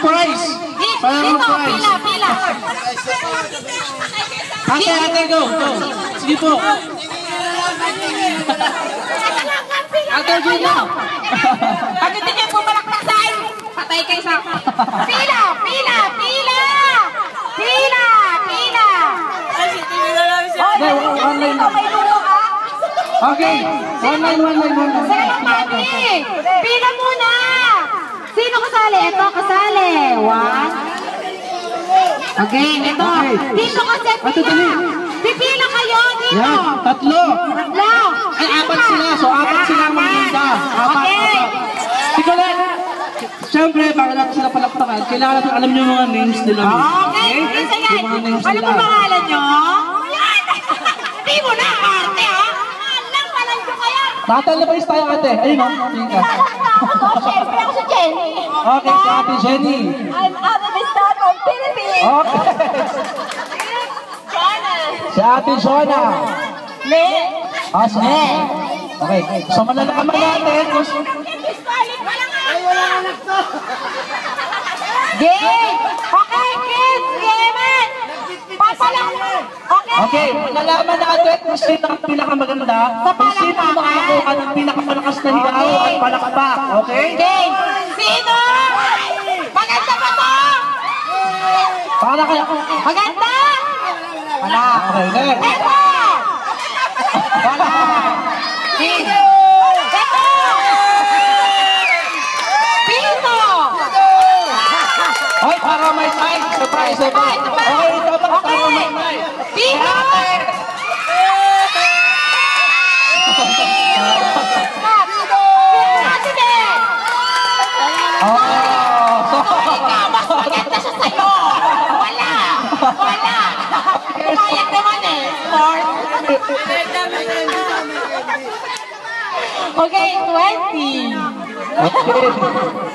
prize. Parang Dito, prize. pila, pila. Ate, go. Sige po. Ate, Gino. Pag hindi kayo pumalakpasan, patay kayo sa... Pila, pila, pila! Pila, pila! One line. May lulo ka? Okay. One line. Sino mami? Pila muna! Sino kasali? Ito, kasali. One. Okay, ito. Dito kasi pila. Pipila kayo dito. Yan, tatlo. Tatlo. Ay, apat sila. So, apat sila ang maganda. Okay. Sige ulit. Siyempre, bago natin sila palakpakan, kailangan natin alam niyo mga names nila. Okay, sige. Ano po pangalan nyo? Hindi mo na, arte ha? Alam pa lang ko kaya. Tatalabais tayo ate. Ayun o. Ako, syempre ako si Jenny. Okay, si ate Jenny. I'm Ate Vista from Philippines. Okay. Si ate Shona. Ne? Si Ne. Okay. So, malalaman natin kung... Game! Okay, kids! Game it! Papalang! Okay, malalaman natin kung sino ang pinakamaganda, kung sino ang makakuha ng pinakamalakas na hiyaw at palakpak. Okay? Game! Sino? Maganda ba to? Para kaya... Maganda? Wala. Okay, next. Eto! Wala. Eto! Pito! Ay, para may time. Surprise, surprise. Okay, ito ba? Para may time. Pito! Mas maganda siya sa'yo! Wala! Wala! Kumayag naman eh! Lord! Okay, 20! Okay.